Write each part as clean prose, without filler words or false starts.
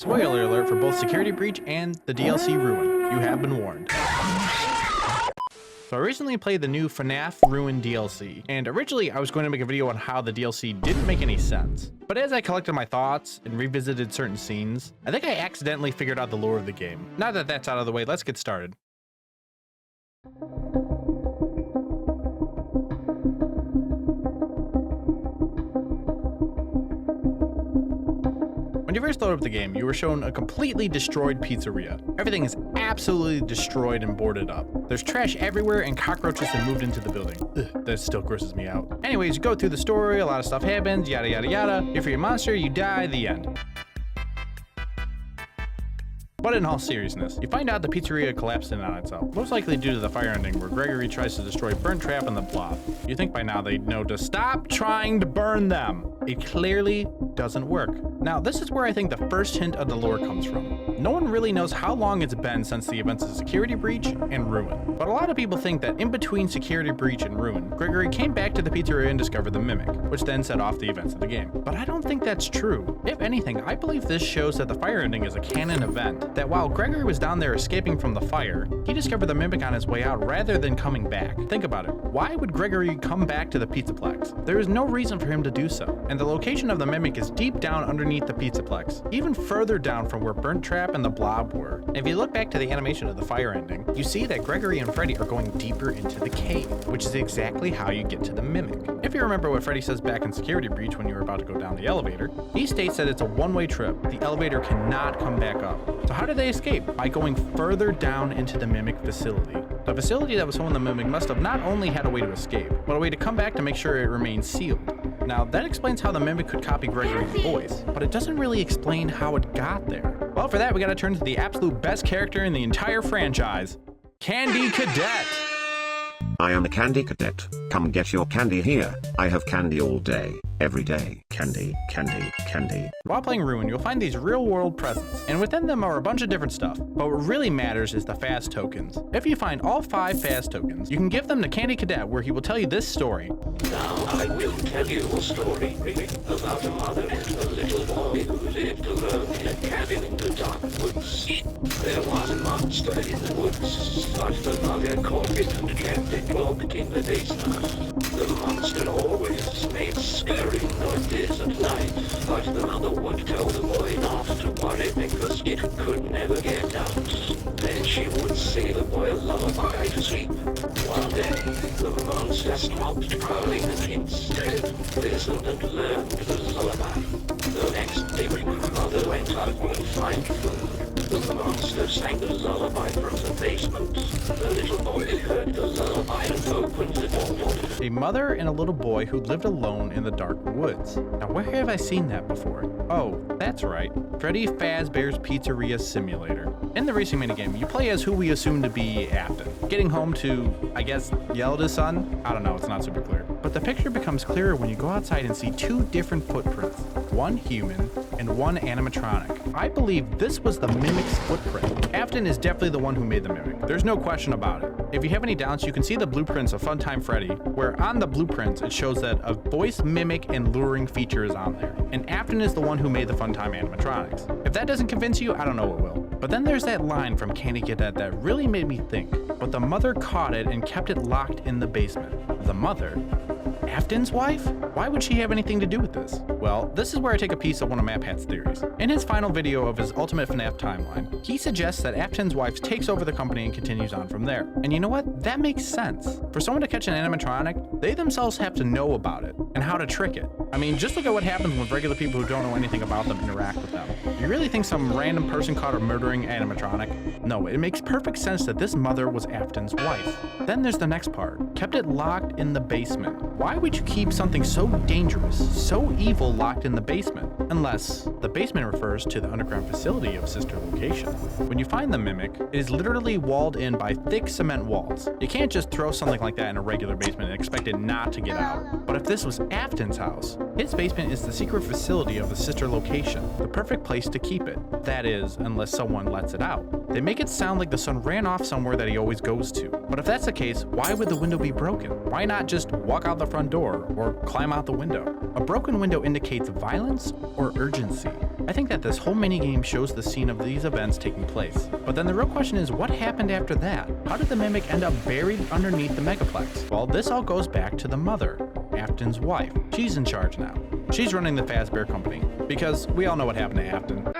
Spoiler alert for both Security Breach and the DLC Ruin. You have been warned. So I recently played the new FNAF Ruin DLC, and originally I was going to make a video on how the DLC didn't make any sense. But as I collected my thoughts and revisited certain scenes, I think I accidentally figured out the lore of the game. Now that that's out of the way, let's get started. When you first load up the game, you were shown a completely destroyed pizzeria. Everything is absolutely destroyed and boarded up. There's trash everywhere and cockroaches have moved into the building. Ugh, that still grosses me out. Anyways, you go through the story, a lot of stuff happens, yada yada yada. If you're a monster, you die, the end. But in all seriousness, you find out the pizzeria collapsed in on itself, most likely due to the fire ending where Gregory tries to destroy Burnt Trap and the Blob. You think by now they'd know to stop trying to burn them. It clearly doesn't work. Now, this is where I think the first hint of the lore comes from. No one really knows how long it's been since the events of Security Breach and Ruin, but a lot of people think that in between Security Breach and Ruin, Gregory came back to the pizzeria and discovered the Mimic, which then set off the events of the game. But I don't think that's true. If anything, I believe this shows that the fire ending is a canon event, that while Gregory was down there escaping from the fire, he discovered the Mimic on his way out rather than coming back. Think about it. Why would Gregory come back to the Pizzaplex? There is no reason for him to do so, and the location of the Mimic is deep down underneath the Pizzaplex, even further down from where Burnt Trap and the Blob were. If you look back to the animation of the fire ending, you see that Gregory and Freddy are going deeper into the cave, which is exactly how you get to the Mimic. If you remember what Freddy says back in Security Breach when you were about to go down the elevator, he states that it's a one-way trip. The elevator cannot come back up. So how did they escape? By going further down into the Mimic facility. The facility that was holding the Mimic must have not only had a way to escape, but a way to come back to make sure it remains sealed. Now, that explains how the Mimic could copy Gregory's voice, but it doesn't really explain how it got there. Well, for that, we gotta turn to the absolute best character in the entire franchise, Candy Cadet! I am a Candy Cadet. Come get your candy here. I have candy all day, every day. Candy, candy, candy. While playing Ruin, you'll find these real-world presents, and within them are a bunch of different stuff. But what really matters is the Faz tokens. If you find all 5 Faz tokens, you can give them to Candy Cadet, where he will tell you this story. Now I will tell you a story about a mother and a little boy who lived alone in a cabin in the dark woods. There was a monster in the woods, but the mother caught it and kept it locked in the basement. The monster always made scary noises at night, but the mother would tell the boy not to worry because it could never get out. Then she would sing the boy a lullaby to sleep. One day, the monster stopped prowling and instead listened and learned the lullaby. The next day, when the mother went out to find food, the monster sang the lullaby from the basement. The little boy heard the lullaby and opened the door. A mother and a little boy who lived alone in the dark woods. Now, where have I seen that before? Oh, that's right. Freddy Fazbear's Pizzeria Simulator. In the racing minigame, you play as who we assume to be Afton, getting home to, I guess, yell at his son? I don't know, it's not super clear. But the picture becomes clearer when you go outside and see 2 different footprints, one human and one animatronic. I believe this was the Mimic's footprint. Afton is definitely the one who made the Mimic. There's no question about it. If you have any doubts, you can see the blueprints of Funtime Freddy, where on the blueprints it shows that a voice mimic and luring feature is on there. And Afton is the one who made the Funtime animatronics. If that doesn't convince you, I don't know what will. But then there's that line from Candy Cadet that really made me think. But the mother caught it and kept it locked in the basement. The mother? Afton's wife? Why would she have anything to do with this? Well, this is where I take a piece of one of MatPat's theories. In his final video of his Ultimate FNAF timeline, he suggests that Afton's wife takes over the company and continues on from there. And you know what? That makes sense. For someone to catch an animatronic, they themselves have to know about it and how to trick it. I mean, just look at what happens when regular people who don't know anything about them interact with them. You really think some random person caught a murdering animatronic? No, it makes perfect sense that this mother was Afton's wife. Then there's the next part. Kept it locked in the basement. Why would you keep something so dangerous, so evil locked in the basement? Unless the basement refers to the underground facility of sister location. When you find the Mimic, it is literally walled in by thick cement walls. You can't just throw something like that in a regular basement and expect it not to get out. But if this was Afton's house, his basement is the secret facility of the sister location, the perfect place to keep it. That is, unless someone lets it out. They make it sound like the son ran off somewhere that he always goes to. But if that's the case, why would the window be broken? Why not just walk out the front door or climb out the window? A broken window indicates violence or urgency. I think that this whole minigame shows the scene of these events taking place. But then the real question is, what happened after that? How did the mimic end up buried underneath the megaplex? Well, this all goes back to the mother, Afton's wife. She's in charge now. She's running the Fazbear Company, because we all know what happened to Afton.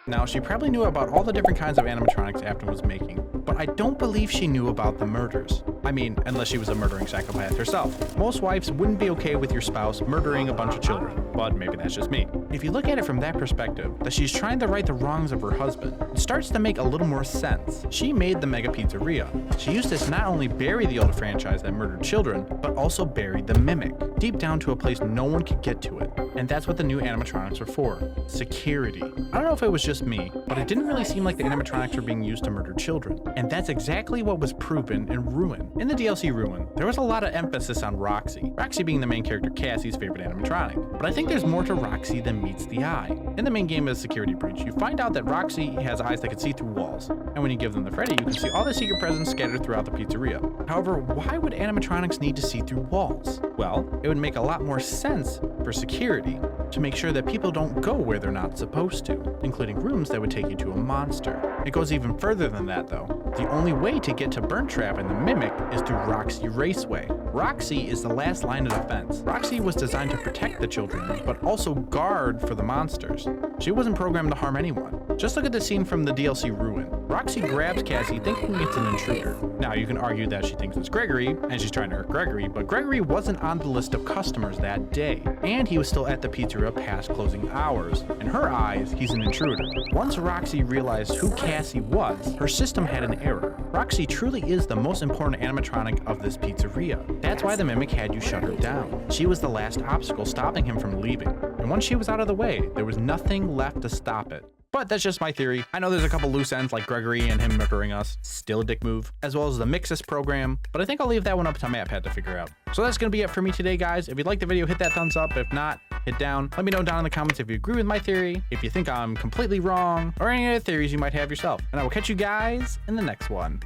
Now, she probably knew about all the different kinds of animatronics Afton was making, but I don't believe she knew about the murders. I mean, unless she was a murdering psychopath herself. Most wives wouldn't be okay with your spouse murdering a bunch of children, but maybe that's just me. If you look at it from that perspective, that she's trying to right the wrongs of her husband, it starts to make a little more sense. She made the Mega Pizzeria. She used it to not only bury the old franchise that murdered children, but also bury the mimic, deep down to a place no one could get to it. And that's what the new animatronics were for, security. I don't know if it was just me, but it didn't really seem like the animatronics were being used to murder children. And that's exactly what was proven in Ruin. In the DLC Ruin, there was a lot of emphasis on Roxy. Roxy being the main character Cassie's favorite animatronic. But I think there's more to Roxy than meets the eye. In the main game as Security Breach, you find out that Roxy has eyes that can see through walls. And when you give them the Freddy, you can see all the secret presents scattered throughout the pizzeria. However, why would animatronics need to see through walls? Well, it would make a lot more sense for security to make sure that people don't go where they're not supposed to, including rooms that would take you to a monster. It goes even further than that though. The only way to get to Burnt Trap and the Mimic is through Roxy Raceway. Roxy is the last line of defense. Roxy was designed to protect the children, but also guard for the monsters. She wasn't programmed to harm anyone. Just look at the scene from the DLC Ruin. Roxy grabs Cassie thinking it's an intruder. Now you can argue that she thinks it's Gregory, and she's trying to hurt Gregory, but Gregory wasn't on the list of customers that day, and he was still at the pizzeria past closing hours. In her eyes, he's an intruder. Once Roxy realized who Cassie was, her system had an error. Roxy truly is the most important animatronic of this pizzeria. That's why the Mimic had you shut her down. She was the last obstacle stopping him from leaving. And once she was out of the way, there was nothing left to stop it. But that's just my theory. I know there's a couple loose ends like Gregory and him murdering us, still a dick move, as well as the Mixus program, but I think I'll leave that one up to MatPat to figure out. So that's going to be it for me today, guys. If you liked the video, hit that thumbs up. If not, hit down. Let me know down in the comments if you agree with my theory, if you think I'm completely wrong, or any other theories you might have yourself. And I will catch you guys in the next one.